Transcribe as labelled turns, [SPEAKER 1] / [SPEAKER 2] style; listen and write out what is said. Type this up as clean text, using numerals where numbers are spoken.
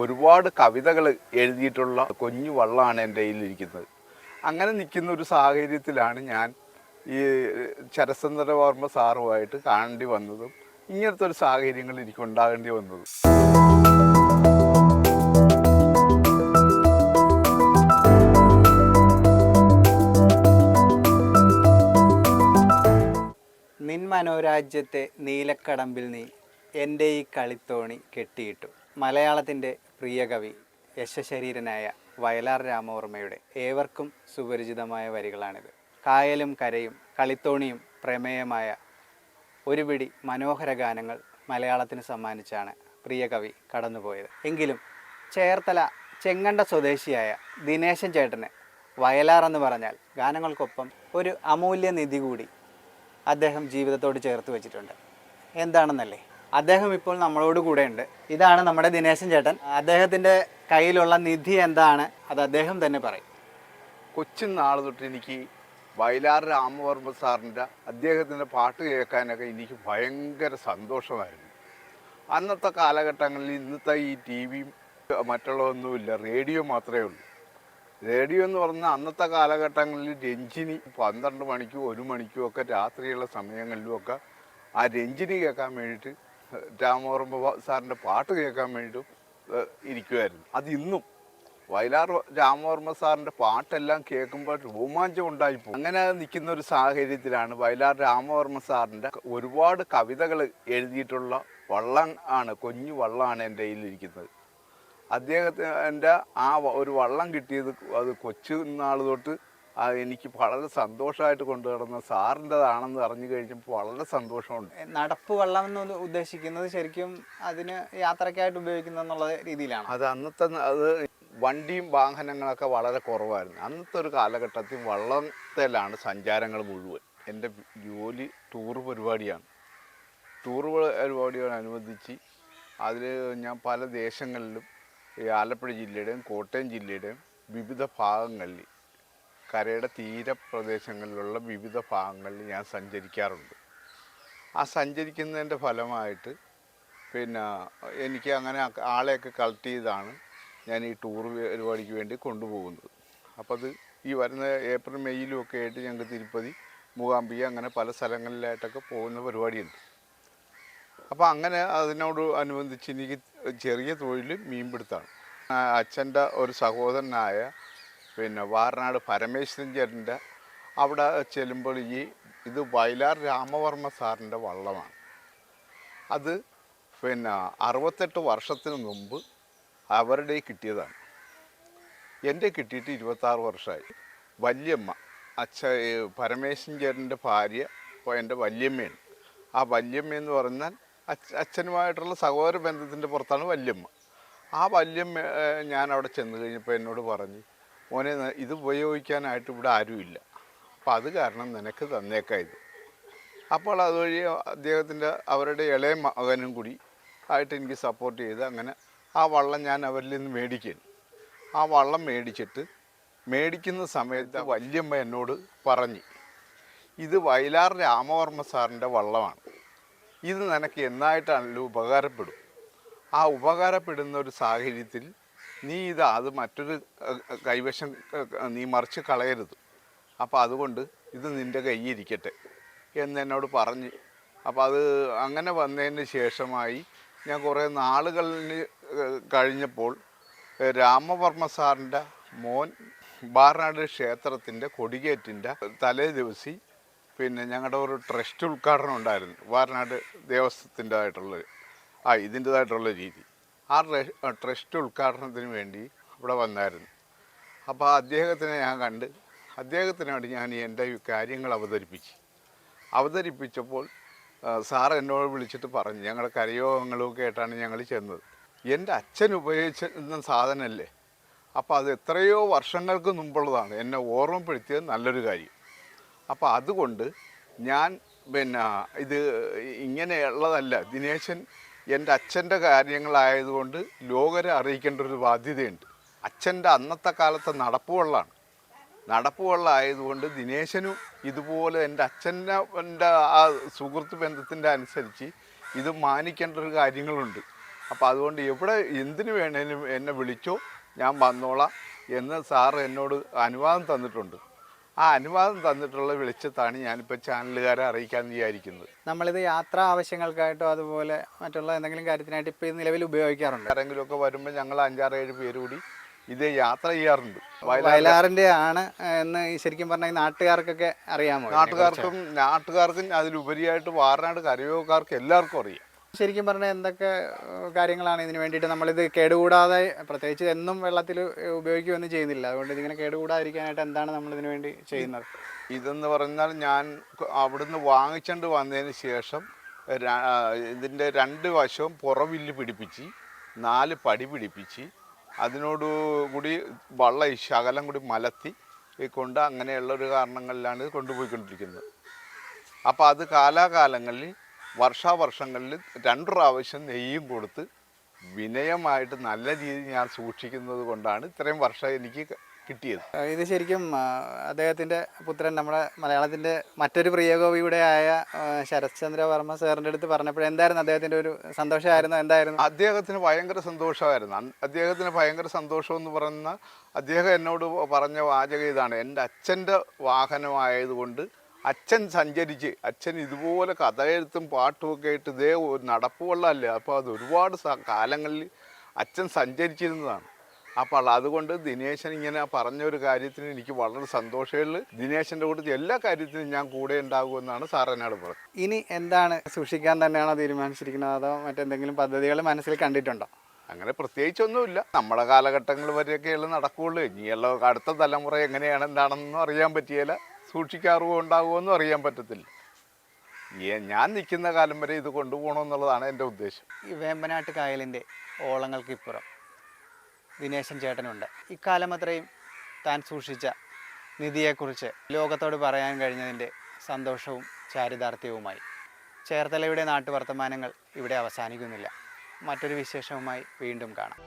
[SPEAKER 1] ഒരുപാട് കവിതകൾ എഴുതിയിട്ടുള്ള കുഞ്ഞു വള്ളമാണ് എൻ്റെ കയ്യിലിരിക്കുന്നത്. അങ്ങനെ നിൽക്കുന്ന ഒരു സാഹചര്യത്തിലാണ് ഞാൻ ഈ ശരത്ചന്ദ്രവർമ്മ സാറുമായിട്ട് കാണേണ്ടി വന്നതും ഇങ്ങനത്തെ ഒരു സാഹചര്യങ്ങൾ എനിക്ക് ഉണ്ടാകേണ്ടി വന്നതും.
[SPEAKER 2] നിൻ മനോരാജ്യത്തെ നീലക്കടമ്പിൽ നീ എൻ്റെ ഈ കളിത്തോണി കെട്ടിയിട്ടു. മലയാളത്തിൻ്റെ പ്രിയ കവി യശശരീരനായ വയലാർ രാമവർമ്മയുടെ ഏവർക്കും സുപരിചിതമായ വരികളാണിത്. കായലും കരയും കളിത്തോണിയും പ്രമേയമായ ഒരു പിടി മനോഹര ഗാനങ്ങൾ മലയാളത്തിന് സമ്മാനിച്ചാണ് പ്രിയ കവി കടന്നുപോയത്. എങ്കിലും ചേർത്തല ചെങ്ങണ്ട സ്വദേശിയായ ദിനേശൻ ചേട്ടന് വയലാർ എന്ന് പറഞ്ഞാൽ ഗാനങ്ങൾക്കൊപ്പം ഒരു അമൂല്യ നിധി കൂടി അദ്ദേഹം ജീവിതത്തോട് ചേർത്ത് വെച്ചിട്ടുണ്ട്. എന്താണെന്നല്ലേ? അദ്ദേഹം ഇപ്പോൾ നമ്മളോട് കൂടെ ഉണ്ട്. ഇതാണ് നമ്മുടെ ദിനേശൻ ചേട്ടൻ. അദ്ദേഹത്തിൻ്റെ കയ്യിലുള്ള നിധി എന്താണ് അത് അദ്ദേഹം തന്നെ പറയും.
[SPEAKER 1] കൊച്ചുനാൾ തൊട്ട് എനിക്ക് വയലാർ രാമവർമ്മ സാറിൻ്റെ അദ്ദേഹത്തിൻ്റെ പാട്ട് കേൾക്കാനൊക്കെ എനിക്ക് ഭയങ്കര സന്തോഷമായിരുന്നു. അന്നത്തെ കാലഘട്ടങ്ങളിൽ ഇന്നത്തെ ഈ ടി വിയും മറ്റുള്ളതൊന്നുമില്ല, റേഡിയോ മാത്രമേ ഉള്ളൂ. റേഡിയോ എന്ന് പറഞ്ഞാൽ അന്നത്തെ കാലഘട്ടങ്ങളിൽ രഞ്ജിനി 12 മണിക്കും 1 മണിക്കും ഒക്കെ രാത്രിയുള്ള സമയങ്ങളിലുമൊക്കെ ആ രഞ്ജിനി കേൾക്കാൻ വേണ്ടിയിട്ട് രാമവർമ്മ സാറിൻ്റെ പാട്ട് കേൾക്കാൻ വേണ്ടിയിട്ടും ഇരിക്കുമായിരുന്നു. അത് ഇന്നും വയലാർ രാമവർമ്മ സാറിൻ്റെ പാട്ടെല്ലാം കേൾക്കുമ്പോൾ രോമാഞ്ചം ഉണ്ടായിപ്പോൾ. അങ്ങനെ നിൽക്കുന്ന ഒരു സാഹചര്യത്തിലാണ് വയലാർ രാമവർമ്മ സാറിൻ്റെ ഒരുപാട് കവിതകൾ എഴുതിയിട്ടുള്ള വള്ളം ആണ്, കുഞ്ഞു വള്ളമാണ് എൻ്റെ കയ്യിലിരിക്കുന്നത്. അദ്ദേഹത്തിൻ്റെ ആ ഒരു വള്ളം കിട്ടിയത് അത് കൊച്ചു നാൾ തൊട്ട് എനിക്ക് വളരെ സന്തോഷമായിട്ട് കൊണ്ടു നടന്ന സാറിൻ്റെതാണെന്ന് അറിഞ്ഞു കഴിഞ്ഞപ്പോൾ വളരെ സന്തോഷമുണ്ട്.
[SPEAKER 2] നടപ്പ് വള്ളം എന്ന് ഉദ്ദേശിക്കുന്നത് ശരിക്കും അതിന് യാത്രയ്ക്കായിട്ട് ഉപയോഗിക്കുന്നത് എന്നുള്ള രീതിയിലാണ്.
[SPEAKER 1] അത് അന്നത്തെ അത് വണ്ടിയും വാഹനങ്ങളൊക്കെ വളരെ കുറവായിരുന്നു. അന്നത്തെ ഒരു കാലഘട്ടത്തിൽ വള്ളത്തിലാണ് സഞ്ചാരങ്ങൾ മുഴുവൻ. എൻ്റെ ജോലി ടൂർ പരിപാടിയാണ്. ടൂർ പരിപാടിയോടനുബന്ധിച്ച് അതിൽ ഞാൻ പല ദേശങ്ങളിലും ഈ ആലപ്പുഴ ജില്ലയുടെയും കോട്ടയം ജില്ലയുടെയും വിവിധ ഭാഗങ്ങളിൽ, കരയുടെ തീരപ്രദേശങ്ങളിലുള്ള വിവിധ ഭാഗങ്ങളിൽ ഞാൻ സഞ്ചരിക്കാറുണ്ട്. ആ സഞ്ചരിക്കുന്നതിൻ്റെ ഫലമായിട്ട് പിന്നെ എനിക്ക് അങ്ങനെ ആളെയൊക്കെ കളക്ട് ചെയ്താണ് ഞാൻ ഈ ടൂർ പരിപാടിക്ക് വേണ്ടി കൊണ്ടുപോകുന്നത്. അപ്പോൾ അത് ഈ വരുന്ന ഏപ്രിൽ മെയ്യിലും ഒക്കെ ആയിട്ട് ഞങ്ങൾക്ക് തിരുപ്പതി, മൂകാംബിക അങ്ങനെ പല സ്ഥലങ്ങളിലായിട്ടൊക്കെ പോകുന്ന പരിപാടിയുണ്ട്. അപ്പോൾ അങ്ങനെ അതിനോട് അനുബന്ധിച്ച് എനിക്ക് ചെറിയ തൊഴിൽ മീൻപിടുത്തമാണ്. അച്ഛൻ്റെ ഒരു സഹോദരനായ പിന്നെ വാറനാട് പരമേശ്വരൻ ചേട്ടൻ്റെ അവിടെ ചെല്ലുമ്പോൾ ഇത് വയലാർ രാമവർമ്മ സാറിൻ്റെ വള്ളമാണ്. അത് പിന്നെ 68 വർഷത്തിന് മുമ്പ് അവരുടെ കിട്ടിയതാണ്. എൻ്റെ കിട്ടിയിട്ട് 26 വർഷമായി. വല്യമ്മ പരമേശ്വരൻ ചേട്ടൻ്റെ ഭാര്യ എൻ്റെ വല്യമ്മയാണ്. ആ വല്യമ്മ എന്ന് പറഞ്ഞാൽ അച്ഛനുമായിട്ടുള്ള സഹോദര ബന്ധത്തിൻ്റെ പുറത്താണ് വല്യമ്മ. ആ വല്യമ്മ ഞാൻ അവിടെ ചെന്ന് കഴിഞ്ഞപ്പോൾ എന്നോട് പറഞ്ഞ്, മോനെ ഇത് ഉപയോഗിക്കാനായിട്ട് ഇവിടെ ആരുമില്ല, അപ്പോൾ അത് കാരണം നിനക്ക് തന്നേക്കാം ഇത്. അപ്പോൾ അതുവഴി അദ്ദേഹത്തിൻ്റെ അവരുടെ ഇളയ മകനും കൂടി ആയിട്ട് എനിക്ക് സപ്പോർട്ട് ചെയ്ത് അങ്ങനെ ആ വള്ളം ഞാൻ അവരിൽ നിന്ന് മേടിക്കുകയാണ്. ആ വള്ളം മേടിക്കുന്ന സമയത്ത് വല്യമ്മ എന്നോട് പറഞ്ഞ്, ഇത് വയലാർ രാമവർമ്മ സാറിൻ്റെ വള്ളമാണ്, ഇത് നിനക്ക് എന്നായിട്ടാണല്ലോ ഉപകാരപ്പെടും. ആ ഉപകാരപ്പെടുന്ന ഒരു സാഹചര്യത്തിൽ നീ അത് മറ്റൊരു കൈവശം നീ മറിച്ച് കളയരുത്. അപ്പോൾ അതുകൊണ്ട് ഇത് നിൻ്റെ കയ്യിരിക്കട്ടെ എന്നോട് പറഞ്ഞ്. അപ്പോൾ അത് അങ്ങനെ വന്നതിന് ശേഷമായി ഞാൻ കുറേ നാളുകളിൽ കഴിഞ്ഞപ്പോൾ രാമവർമ്മ സാറിൻ്റെ മോൻ വാറനാട് ക്ഷേത്രത്തിൻ്റെ കൊടികേറ്റിൻ്റെ തലേ ദിവസം പിന്നെ ഞങ്ങളുടെ ഒരു ട്രസ്റ്റ് ഉദ്ഘാടനം ഉണ്ടായിരുന്നു. വാറനാട് ദേവസ്വത്തിൻ്റെതായിട്ടുള്ള ഇതിൻ്റെതായിട്ടുള്ള രീതി. ആ ട്രസ്റ്റ് ഉദ്ഘാടനത്തിന് വേണ്ടി ഇവിടെ വന്നായിരുന്നു. അപ്പോൾ അദ്ദേഹത്തിനെ ഞാൻ കണ്ട് അദ്ദേഹത്തിനോട് ഞാൻ എൻ്റെ കാര്യങ്ങൾ അവതരിപ്പിച്ചപ്പോൾ സാർ എന്നോട് വിളിച്ചിട്ട് പറഞ്ഞു, ഞങ്ങളുടെ കരയോഗങ്ങളൊക്കെ ആയിട്ടാണ് ഞങ്ങൾ ചെന്നത്. എൻ്റെ അച്ഛൻ ഉപയോഗിച്ചിരുന്ന സാധനമല്ലേ, അപ്പോൾ അത് എത്രയോ വർഷങ്ങൾക്ക് മുമ്പുള്ളതാണ്, എന്നെ ഓർമ്മപ്പെടുത്തിയത് നല്ലൊരു കാര്യം. അപ്പോൾ അതുകൊണ്ട് ഞാൻ പിന്നെ ഇത് ഇങ്ങനെയുള്ളതല്ല, ദിനേശൻ എൻ്റെ അച്ഛൻ്റെ കാര്യങ്ങളായതുകൊണ്ട് ലോകരെ അറിയിക്കേണ്ട ഒരു ബാധ്യതയുണ്ട്. അച്ഛൻ്റെ അന്നത്തെ കാലത്തെ നടപ്പുവെള്ളമാണ്. നടപ്പുവെള്ളമായതുകൊണ്ട് ദിനേശനും ഇതുപോലെ എൻ്റെ അച്ഛൻ്റെ ആ സുഹൃത്ത് ബന്ധത്തിൻ്റെ അനുസരിച്ച് ഇത് മാനിക്കേണ്ട ഒരു കാര്യങ്ങളുണ്ട്. അപ്പോൾ അതുകൊണ്ട് എവിടെ എന്തിനു വേണേലും എന്നെ വിളിച്ചോ, ഞാൻ വന്നോളാം എന്ന് സാറ് എന്നോട് അനുവാദം തന്നിട്ടുണ്ട്. ആ അനുവാദം തന്നിട്ടുള്ള വെളിച്ചത്താണ് ഞാനിപ്പോൾ ചാനലുകാരെ അറിയിക്കാമെന്ന് വിചാരിക്കുന്നത്.
[SPEAKER 2] നമ്മളിത് യാത്രാ ആവശ്യങ്ങൾക്കായിട്ടോ അതുപോലെ മറ്റുള്ള എന്തെങ്കിലും കാര്യത്തിനായിട്ട് ഇപ്പോൾ ഇത് നിലവിൽ ഉപയോഗിക്കാറുണ്ട്.
[SPEAKER 1] ആരെങ്കിലുമൊക്കെ വരുമ്പോൾ ഞങ്ങൾ 5-6-7 പേര് കൂടി ഇത് യാത്ര ചെയ്യാറുണ്ട്.
[SPEAKER 2] വയലാറിൻ്റെ ആണ് എന്ന് ശരിക്കും പറഞ്ഞാൽ നാട്ടുകാർക്കൊക്കെ അറിയാമോ?
[SPEAKER 1] നാട്ടുകാർക്കും അതിലുപരിയായിട്ട് വാറനാട് കരയോഗക്കാർക്ക് എല്ലാവർക്കും അറിയാം.
[SPEAKER 2] ശരിക്കും പറഞ്ഞാൽ എന്തൊക്കെ കാര്യങ്ങളാണ് ഇതിന് വേണ്ടിയിട്ട് നമ്മളിത് കേടുകൂടാതെ, പ്രത്യേകിച്ച് എന്നും വെള്ളത്തിൽ ഉപയോഗിക്കുകയൊന്നും ചെയ്യുന്നില്ല, അതുകൊണ്ട് ഇതിങ്ങനെ കേടുകൂടാതിരിക്കാനായിട്ട് എന്താണ് നമ്മളിതിന് വേണ്ടി ചെയ്യുന്നത്?
[SPEAKER 1] ഇതെന്ന് പറഞ്ഞാൽ ഞാൻ അവിടുന്ന് വാങ്ങിച്ചുകൊണ്ട് വന്നതിന് ശേഷം ഇതിൻ്റെ 2 വശവും പുറവില്ല് പിടിപ്പിച്ച് 4 പടി പിടിപ്പിച്ച് അതിനോട് കൂടി വള്ളം ശകലം കൂടി മലത്തി കൊണ്ട് അങ്ങനെയുള്ളൊരു കാരണങ്ങളിലാണ് ഇത് കൊണ്ടുപോയിക്കൊണ്ടിരിക്കുന്നത്. അപ്പോൾ അത് കാലാകാലങ്ങളിൽ വർഷാവർഷങ്ങളിൽ 2 പ്രാവശ്യം നെയ്യും കൊടുത്ത് വിനയമായിട്ട് നല്ല രീതിയിൽ ഞാൻ സൂക്ഷിക്കുന്നത് കൊണ്ടാണ് ഇത്രയും വർഷം എനിക്ക് കിട്ടിയത്.
[SPEAKER 2] ഇത് ശരിക്കും അദ്ദേഹത്തിൻ്റെ പുത്രൻ, നമ്മുടെ മലയാളത്തിൻ്റെ മറ്റൊരു പ്രിയകവിയുടെ ആയ ശരത്ചന്ദ്ര വർമ്മ സാറിൻ്റെ അടുത്ത് പറഞ്ഞപ്പോൾ എന്തായിരുന്നു അദ്ദേഹത്തിൻ്റെ ഒരു സന്തോഷമായിരുന്നു? എന്തായിരുന്നു?
[SPEAKER 1] അദ്ദേഹത്തിന് ഭയങ്കര സന്തോഷമായിരുന്നു. അദ്ദേഹത്തിന് ഭയങ്കര സന്തോഷം എന്ന് പറയുന്ന അദ്ദേഹം എന്നോട് പറഞ്ഞ വാചകം ഇതാണ്: എൻ്റെ അച്ഛൻ്റെ വാഹനമായതുകൊണ്ട് അച്ഛൻ സഞ്ചരിച്ച്, അച്ഛൻ ഇതുപോലെ കഥ എഴുത്തും പാട്ടുമൊക്കെ ആയിട്ട് ഇതേ നടപ്പ് വെള്ളമല്ലേ, അപ്പോൾ അത് ഒരുപാട് കാലങ്ങളിൽ അച്ഛൻ സഞ്ചരിച്ചിരുന്നതാണ്. അപ്പോൾ അതുകൊണ്ട് ദിനേശൻ ഇങ്ങനെ പറഞ്ഞൊരു കാര്യത്തിന് എനിക്ക് വളരെ സന്തോഷമുള്ളൂ. ദിനേശൻ്റെ കൂടെ എല്ലാ കാര്യത്തിനും ഞാൻ കൂടെ ഉണ്ടാകുമെന്നാണ് സാർ എന്നോട് പറഞ്ഞത്.
[SPEAKER 2] ഇനി എന്താണ്, സൂക്ഷിക്കാൻ തന്നെയാണോ തീരുമാനിച്ചിരിക്കുന്നത്, അതോ മറ്റെന്തെങ്കിലും പദ്ധതികൾ മനസ്സിൽ കണ്ടിട്ടുണ്ടോ?
[SPEAKER 1] അങ്ങനെ പ്രത്യേകിച്ചൊന്നുമില്ല. നമ്മുടെ കാലഘട്ടങ്ങൾ വരെയൊക്കെയുള്ള നടക്കുകയുള്ളൂ. ഇനിയുള്ള അടുത്ത തലമുറ എങ്ങനെയാണ് എന്താണെന്നൊന്നും അറിയാൻ പറ്റിയില്ല. സൂക്ഷിക്കാറുമോ ഉണ്ടാകുമോ എന്നും അറിയാൻ പറ്റത്തില്ല. ഞാൻ നിൽക്കുന്ന കാലം വരെ ഇത് കൊണ്ടുപോകണമെന്നുള്ളതാണ് എൻ്റെ ഉദ്ദേശം.
[SPEAKER 2] ഈ വേമ്പനാട്ട് കായലിൻ്റെ ഓളങ്ങൾക്കിപ്പുറം ദിനേശൻ ചേട്ടനുണ്ട്. ഇക്കാലം അത്രയും താൻ സൂക്ഷിച്ച നിധിയെക്കുറിച്ച് ലോകത്തോട് പറയാൻ കഴിഞ്ഞതിൻ്റെ സന്തോഷവും ചാരിതാർത്ഥ്യവുമായി ചേർത്തലയുടെ നാട്ടുവർത്തമാനങ്ങൾ ഇവിടെ അവസാനിക്കുന്നില്ല. മറ്റൊരു വിശേഷവുമായി വീണ്ടും കാണാം.